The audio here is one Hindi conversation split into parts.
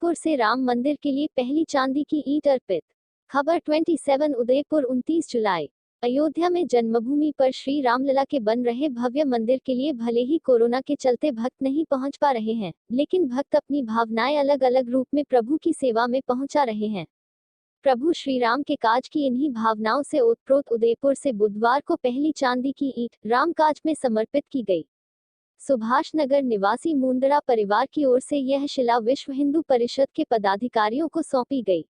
उदयपुर से राम मंदिर के लिए पहली चांदी की ईंट अर्पित। खबर 27 उदयपुर 29 जुलाई। अयोध्या में जन्मभूमि पर श्री रामलला के बन रहे भव्य मंदिर के लिए भले ही कोरोना के चलते भक्त नहीं पहुंच पा रहे हैं, लेकिन भक्त अपनी भावनाएं अलग अलग रूप में प्रभु की सेवा में पहुंचा रहे हैं। प्रभु श्री राम के काज की इन्हीं भावनाओं से ओतप्रोत उदयपुर से बुधवार को पहली चांदी की ईंट राम काज में समर्पित की गई। सुभाष नगर निवासी मुंदड़ा परिवार की ओर से यह शिला विश्व हिंदू परिषद के पदाधिकारियों को सौंपी गई।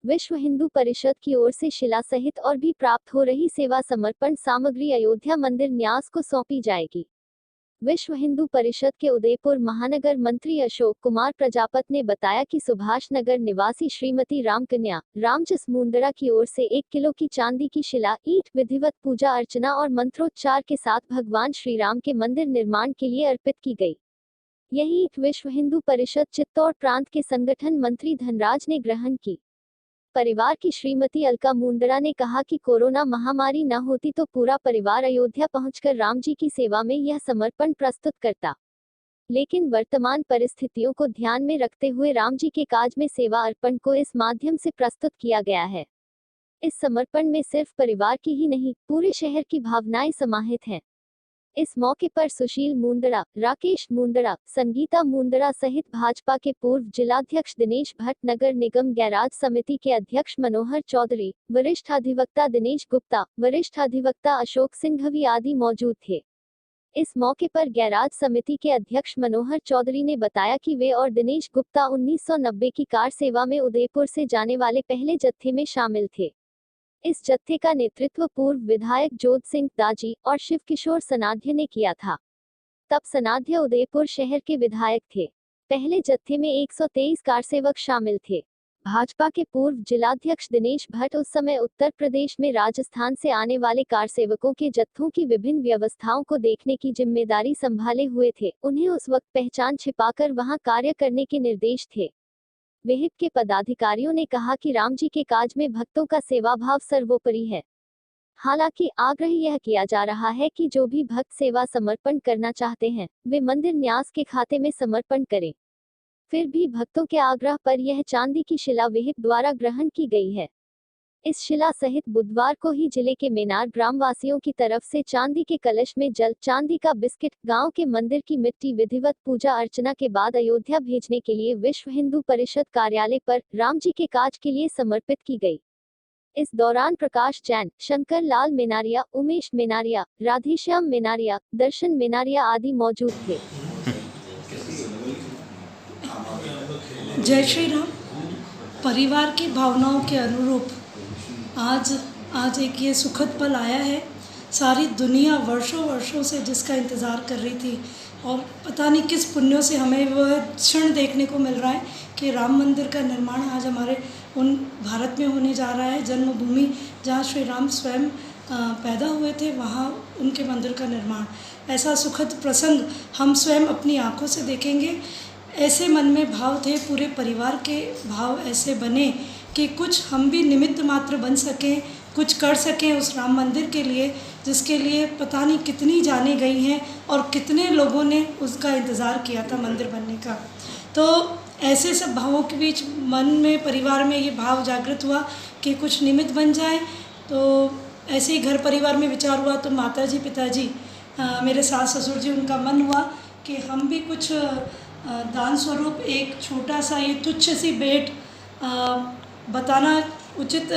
विश्व हिंदू परिषद की ओर से शिला सहित और भी प्राप्त हो रही सेवा समर्पण सामग्री अयोध्या मंदिर न्यास को सौंपी जाएगी। विश्व हिंदू परिषद के उदयपुर महानगर मंत्री अशोक कुमार प्रजापत ने बताया कि सुभाष नगर निवासी श्रीमती रामकन्या रामजस मुंदड़ा की ओर से 1 किलो की चांदी की शिला ईंट विधिवत पूजा अर्चना और मंत्रोच्चार के साथ भगवान श्री राम के मंदिर निर्माण के लिए अर्पित की गई। यही ईंट विश्व हिंदू परिषद चित्तौड़ प्रांत के संगठन मंत्री धनराज ने ग्रहण की। परिवार की श्रीमती अलका मुंदड़ा ने कहा कि कोरोना महामारी न होती तो पूरा परिवार अयोध्या पहुंचकर राम जी की सेवा में यह समर्पण प्रस्तुत करता, लेकिन वर्तमान परिस्थितियों को ध्यान में रखते हुए राम जी के काज में सेवा अर्पण को इस माध्यम से प्रस्तुत किया गया है। इस समर्पण में सिर्फ परिवार की ही नहीं, पूरे शहर की भावनाएं समाहित हैं। इस मौके पर सुशील मुंदड़ा, राकेश मुंदड़ा, संगीता मुंदड़ा सहित भाजपा के पूर्व जिलाध्यक्ष दिनेश भट्ट, नगर निगम गैराज समिति के अध्यक्ष मनोहर चौधरी, वरिष्ठ अधिवक्ता दिनेश गुप्ता, वरिष्ठ अधिवक्ता अशोक सिंघवी आदि मौजूद थे। इस मौके पर गैराज समिति के अध्यक्ष मनोहर चौधरी ने बताया कि वे और दिनेश गुप्ता 1990 की कार सेवा में उदयपुर से जाने वाले पहले जत्थे में शामिल थे। इस जत्थे का नेतृत्व पूर्व विधायक जोध सिंह दाजी और शिव किशोर सनाध्य ने किया था। तब सनाध्य उदयपुर शहर के विधायक थे। पहले जत्थे में 123 कारसेवक शामिल थे। भाजपा के पूर्व जिलाध्यक्ष दिनेश भट्ट उस समय उत्तर प्रदेश में राजस्थान से आने वाले कारसेवकों के जत्थों की विभिन्न व्यवस्थाओं को देखने की जिम्मेदारी संभाले हुए थे। उन्हें उस वक्त पहचान छिपाकर वहां कार्य करने के निर्देश थे। विहिप के पदाधिकारियों ने कहा कि राम जी के काज में भक्तों का सेवा भाव सर्वोपरि है। हालांकि आग्रह यह किया जा रहा है कि जो भी भक्त सेवा समर्पण करना चाहते हैं, वे मंदिर न्यास के खाते में समर्पण करें। फिर भी भक्तों के आग्रह पर यह चांदी की शिला विहिप द्वारा ग्रहण की गई है। इस शिला सहित बुधवार को ही जिले के मेनार ग्रामवासियों की तरफ से चांदी के कलश में जल, चांदी का बिस्किट, गांव के मंदिर की मिट्टी विधिवत पूजा अर्चना के बाद अयोध्या भेजने के लिए विश्व हिंदू परिषद कार्यालय पर राम जी के काज के लिए समर्पित की गई। इस दौरान प्रकाश जैन, शंकर लाल मेनारिया, उमेश मेनारिया, राधेश्याम मेनारिया, दर्शन मेनारिया आदि मौजूद थे। जय श्री राम। परिवार की भावनाओं के अनुरूप आज एक ये सुखद पल आया है। सारी दुनिया वर्षों से जिसका इंतज़ार कर रही थी और पता नहीं किस पुण्यों से हमें वह क्षण देखने को मिल रहा है कि राम मंदिर का निर्माण आज हमारे उन भारत में होने जा रहा है। जन्मभूमि जहाँ श्री राम स्वयं पैदा हुए थे, वहाँ उनके मंदिर का निर्माण। ऐसा सुखद प्रसंग हम स्वयं अपनी आँखों से देखेंगे। ऐसे मन में भाव थे, पूरे परिवार के भाव ऐसे बने कि कुछ हम भी निमित्त मात्र बन सकें, कुछ कर सकें उस राम मंदिर के लिए, जिसके लिए पता नहीं कितनी जानें गई हैं और कितने लोगों ने उसका इंतज़ार किया था मंदिर बनने का। तो ऐसे सब भावों के बीच मन में, परिवार में ये भाव जागृत हुआ कि कुछ निमित्त बन जाए। तो ऐसे ही घर परिवार में विचार हुआ तो माताजी, पिताजी, मेरे सास ससुर जी, उनका मन हुआ कि हम भी कुछ दान स्वरूप एक छोटा सा ये तुच्छ सी भेंट, बताना उचित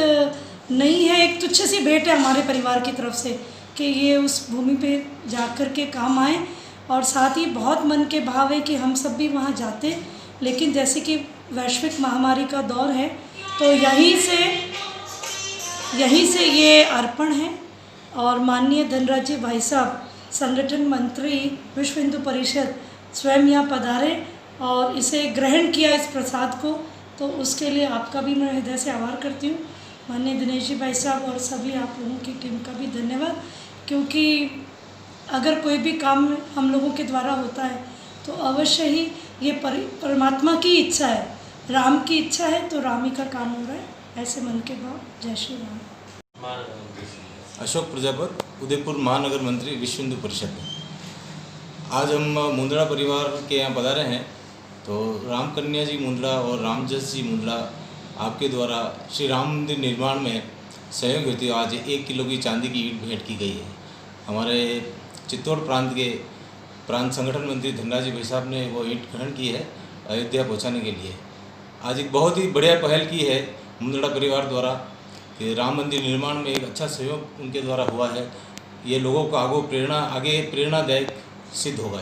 नहीं है, एक तुच्छ सी भेंट है हमारे परिवार की तरफ से कि ये उस भूमि पे जाकर के काम आए। और साथ ही बहुत मन के भाव है कि हम सब भी वहाँ जाते, लेकिन जैसे कि वैश्विक महामारी का दौर है तो यहीं से ये अर्पण है। और माननीय धनराज जी भाई साहब, संगठन मंत्री विश्व हिंदू परिषद, स्वयं यहाँ पधारे और इसे ग्रहण किया, इस प्रसाद को, तो उसके लिए आपका भी मैं हृदय से आभार करती हूँ। माननीय दिनेश जी भाई साहब और सभी आप लोगों की टीम का भी धन्यवाद, क्योंकि अगर कोई भी काम हम लोगों के द्वारा होता है तो अवश्य ही ये परमात्मा की इच्छा है, राम की इच्छा है, तो राम ही का काम हो रहा है। ऐसे मन के भाव। जय श्री राम। अशोक प्रजापत, उदयपुर महानगर मंत्री, विश्व हिंदू परिषद। आज हम मुंदड़ा परिवार के यहाँ पधारे हैं तो राम कन्या जी मुंदड़ा और रामजस जी मुंदड़ा आपके द्वारा श्री राम मंदिर निर्माण में सहयोग हेतु आज 1 किलो की चांदी की ईंट भेंट की गई है। हमारे चित्तौड़ प्रांत के प्रांत संगठन मंत्री धनराज जी भाई साहब ने वो ईंट ग्रहण की है अयोध्या पहुंचाने के लिए। आज एक बहुत ही बढ़िया पहल की है मुंदड़ा परिवार द्वारा कि राम मंदिर निर्माण में एक अच्छा सहयोग उनके द्वारा हुआ है। ये लोगों को आगे प्रेरणादायक सिद्ध होगा।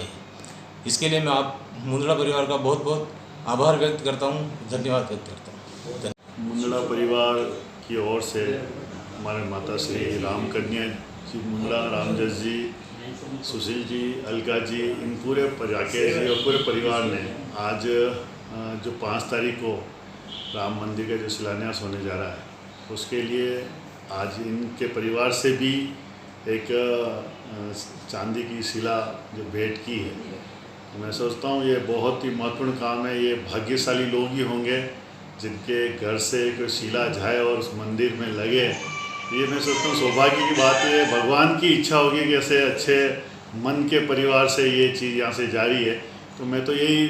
इसके लिए मैं आप मुंदड़ा परिवार का बहुत बहुत आभार व्यक्त करता हूँ, धन्यवाद व्यक्त करता हूँ। मुंदड़ा परिवार की ओर से हमारे माता श्री राम कन्या जी मुंदड़ा, रामजस जी, सुशील जी, अलका जी, इन पूरे राकेश जी और पूरे परिवार ने आज जो 5 तारीख को राम मंदिर का जो शिलान्यास होने जा रहा है उसके लिए आज इनके परिवार से भी एक चांदी की शिला जो भेंट की है। तो मैं सोचता हूँ ये बहुत ही महत्वपूर्ण काम है। ये भाग्यशाली लोग ही होंगे जिनके घर से कोई शिला जाए और उस मंदिर में लगे। ये मैं सोचता हूँ सौभाग्य की बात है। भगवान की इच्छा होगी कि ऐसे अच्छे मन के परिवार से ये चीज़ यहाँ से जारी है। तो मैं तो यही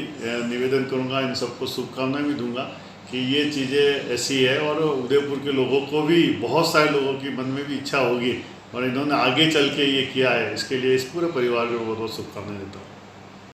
निवेदन करूँगा, इन सबको शुभकामनाएं भी दूंगा कि ये चीज़ें ऐसी है और उदयपुर के लोगों को भी, बहुत सारे लोगों की मन में भी इच्छा होगी और इन्होंने आगे चल के ये किया है। इसके लिए इस पूरे परिवार को बहुत बहुत शुभकामनाएं देता हूँ।